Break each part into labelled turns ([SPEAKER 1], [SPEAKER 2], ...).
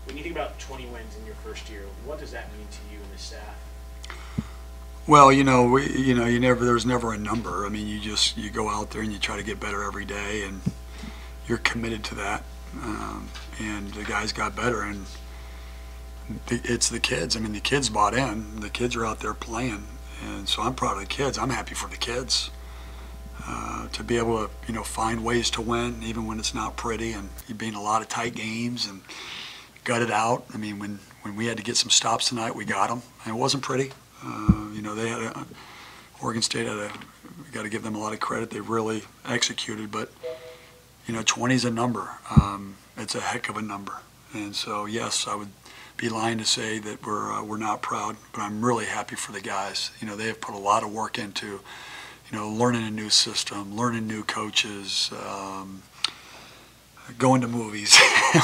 [SPEAKER 1] When you think about 20 wins in your first year, what does that mean to you and the staff?
[SPEAKER 2] Well, there's never a number. I mean, you go out there and you try to get better every day, and you're committed to that. And the guys got better, and it's the kids. I mean, the kids bought in. The kids are out there playing, and so I'm proud of the kids. I'm happy for the kids to be able to, find ways to win, even when it's not pretty, and you've been in a lot of tight games and gut it out. I mean, when we had to get some stops tonight, we got them, and it wasn't pretty. They had Oregon State we got to give them a lot of credit. They really executed, but 20 is a number. It's a heck of a number, and so yes, I would be lying to say that we're not proud, but I'm really happy for the guys. They have put a lot of work into, learning a new system, learning new coaches, going to movies,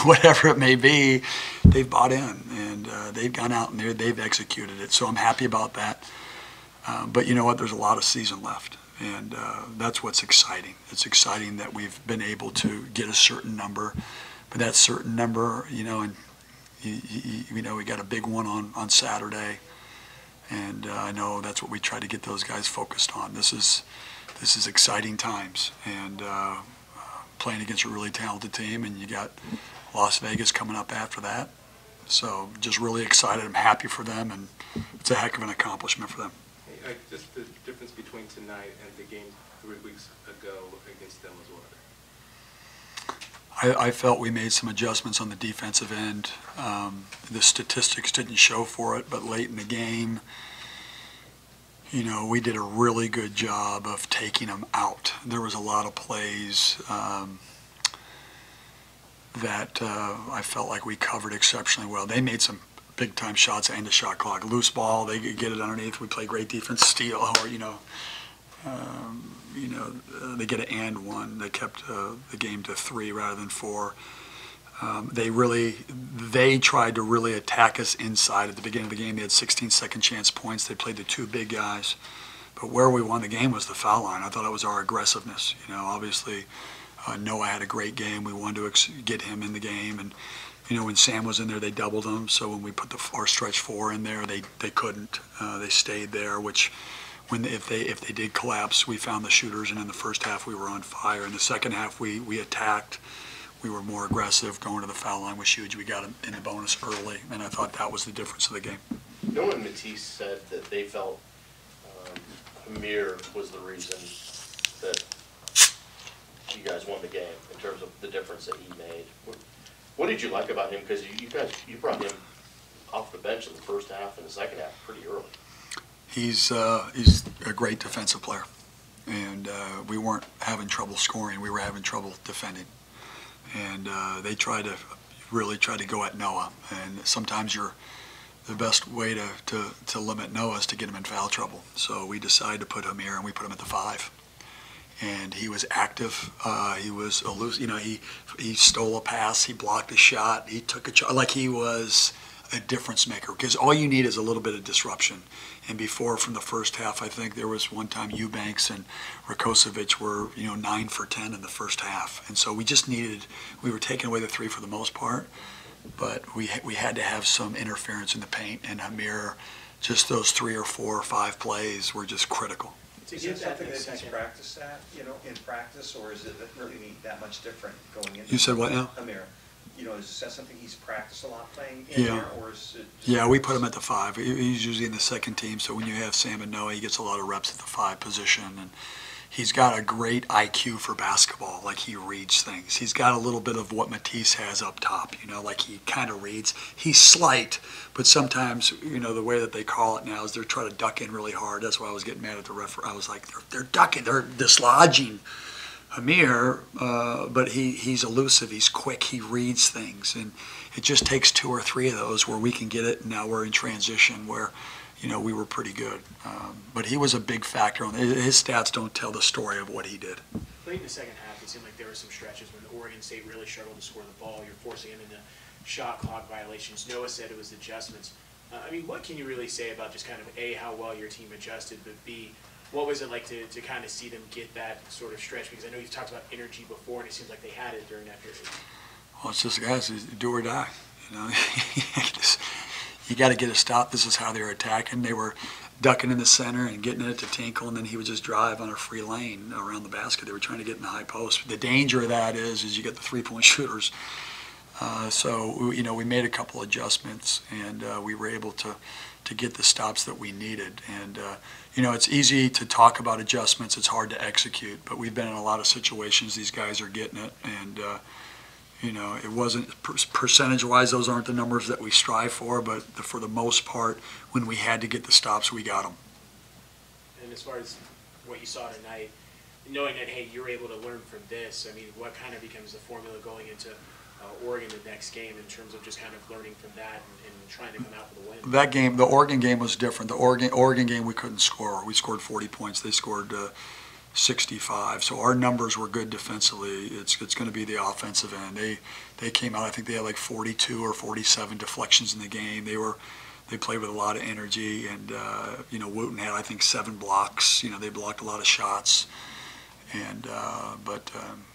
[SPEAKER 2] whatever it may be. They've bought in, and they've gone out and they've executed it. So I'm happy about that. But you know what? There's a lot of season left, and that's what's exciting. It's exciting that we've been able to get a certain number, but that certain number, and we got a big one on Saturday, and I know that's what we try to get those guys focused on. This is exciting times, and playing against a really talented team, and you got Las Vegas coming up after that. So just really excited. I'm happy for them, and it's a heck of an accomplishment for them.
[SPEAKER 3] Hey, just the difference between tonight and the game 3 weeks ago against them as well.
[SPEAKER 2] I felt we made some adjustments on the defensive end. The statistics didn't show for it, but late in the game, we did a really good job of taking them out. There was a lot of plays that I felt like we covered exceptionally well. They made some big-time shots and a shot clock. Loose ball, they could get it underneath. We play great defense, steal, or, they get an and one. They kept the game to 3 rather than 4. They tried to really attack us inside at the beginning of the game. They had 16 second chance points. They played the 2 big guys. But where we won the game was the foul line. I thought it was our aggressiveness. Obviously, Noah had a great game. We wanted to get him in the game. And, when Sam was in there, they doubled him. So when we put our stretch 4 in there, they couldn't. They stayed there, which if they did collapse, we found the shooters. And in the first half, we were on fire. In the second half, we attacked. We were more aggressive. Going to the foul line was huge. We got him in the bonus early, and I thought that was the difference of the game.
[SPEAKER 4] Noah and Matisse said that they felt Amir was the reason that you guys won the game in terms of the difference that he made. What did you like about him? Because you brought him off the bench in the first half and the second half pretty early.
[SPEAKER 2] He's a great defensive player, and we weren't having trouble scoring. We were having trouble defending. And they really try to go at Noah. And sometimes the best way to limit Noah is to get him in foul trouble. So we decided to put him here, and we put him at the 5. And he was active. He was elusive. He stole a pass. He blocked a shot. He took a shot. Like he was a difference maker. Because all you need is a little bit of disruption. And before, from the first half, I think there was one time Eubanks and Rakocevic were 9 for 10 in the first half, and so we were taking away the 3 for the most part, but we had to have some interference in the paint, and Amir, just those 3 or 4 or 5 plays were just critical.
[SPEAKER 5] Is it something that he's practiced at, in practice, or is it really that much different going into?
[SPEAKER 2] You said what now?
[SPEAKER 5] Amir. Is that something he's practiced a lot playing
[SPEAKER 2] in
[SPEAKER 5] there, or is it?
[SPEAKER 2] Yeah, we put him at the 5. He's usually in the second team, so when you have Sam and Noah, he gets a lot of reps at the 5 position, and he's got a great IQ for basketball. Like, he reads things. He's got a little bit of what Matisse has up top, like he kind of reads. He's slight, but sometimes, the way that they call it now is they're trying to duck in really hard. That's why I was getting mad at the referee. I was like, they're ducking, they're dislodging Amir, but he's elusive, he's quick, he reads things, and it just takes 2 or 3 of those where we can get it, and now we're in transition where, we were pretty good. But he was a big factor. His stats don't tell the story of what he did.
[SPEAKER 1] Late in the second half, it seemed like there were some stretches when Oregon State really struggled to score the ball. You're forcing him into shot clock violations. Noah said it was adjustments. What can you really say about just kind of A, how well your team adjusted, but B, what was it like to kind of see them get that sort of stretch? Because I know you've talked about energy before, and it seems like they had it during that period.
[SPEAKER 2] Well, it's just guys, do or die. You know, you got to get a stop. This is how they were attacking. They were ducking in the center and getting it to Tinkle, and then he would just drive on a free lane around the basket. They were trying to get in the high post. The danger of that is you get the three-point shooters. So, you know, we made a couple adjustments, and we were able to get the stops that we needed. And, you know, it's easy to talk about adjustments. It's hard to execute. But we've been in a lot of situations. These guys are getting it. And, you know, it wasn't percentage-wise, those aren't the numbers that we strive for. But for the most part, when we had to get the stops, we got them.
[SPEAKER 1] And as far as what you saw tonight, knowing that, hey, you're able to learn from this, I mean, what kind of becomes the formula going into Oregon the next game in terms of just kind of learning from that and trying to come out with a win?
[SPEAKER 2] That game, the Oregon game was different. The Oregon game, we couldn't score. We scored 40 points. They scored 65. So our numbers were good defensively. It's going to be the offensive end. They came out, I think they had like 42 or 47 deflections in the game. They played with a lot of energy, and you know, Wooten had, I think, 7 blocks. You know, they blocked a lot of shots. And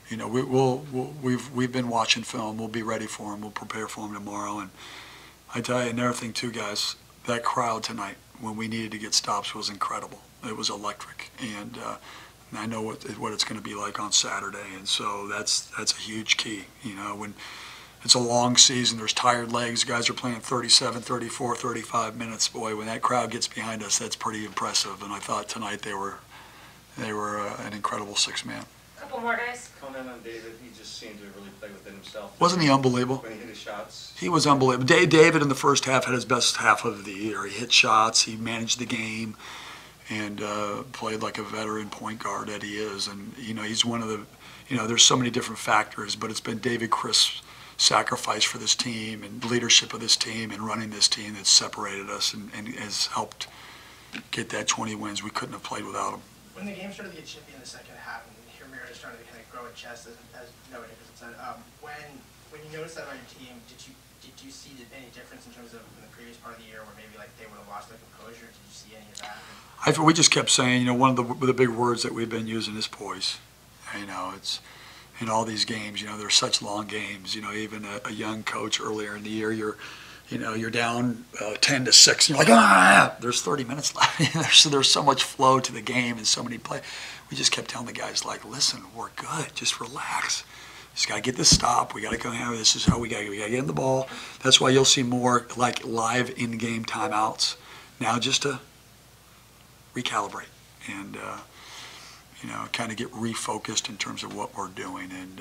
[SPEAKER 2] you know, we've been watching film. We'll be ready for them. We'll prepare for them tomorrow. And I tell you another thing too, guys. That crowd tonight, when we needed to get stops, was incredible. It was electric, and I know what it's going to be like on Saturday. And so that's a huge key. You know, when it's a long season, there's tired legs. Guys are playing 37, 34, 35 minutes. Boy, when that crowd gets behind us, that's pretty impressive. And I thought tonight they were an incredible 6-man.
[SPEAKER 6] Couple more, guys.
[SPEAKER 5] Comment on David, he just seemed to really play within himself.
[SPEAKER 2] Wasn't he unbelievable?
[SPEAKER 5] When he hit his shots.
[SPEAKER 2] He was unbelievable. David in the first half had his best half of the year. He hit shots, he managed the game, and played like a veteran point guard that he is. And, you know, he's one of the, you know, there's so many different factors, but it's been David Crisp's sacrifice for this team and leadership of this team and running this team that's separated us and has helped get that 20 wins. We couldn't have played without him.
[SPEAKER 7] When the game started to get chippy in the second half, and Ramirez started to kind of grow a chest, as noted, when you noticed that on your team, did you see any difference in terms of in the previous part of the year, where maybe like they would have lost their composure? Did you see any of that?
[SPEAKER 2] We just kept saying, you know, one of the big words that we've been using is poise. You know, it's in all these games. You know, they're such long games. You know, even a young coach earlier in the year, you're down 10-6, and you're like, ah, there's 30 minutes left. There's so much flow to the game and so many play. We just kept telling the guys, like, listen, we're good. Just relax. Just got to get this stop. We got to go here. This is how we got to get in the ball. That's why you'll see more like live in-game timeouts now, just to recalibrate and you know, kind of get refocused in terms of what we're doing. And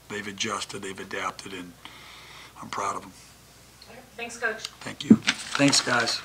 [SPEAKER 2] they've adjusted, they've adapted, and I'm proud of them.
[SPEAKER 6] Thanks, Coach.
[SPEAKER 2] Thank you. Thanks, guys.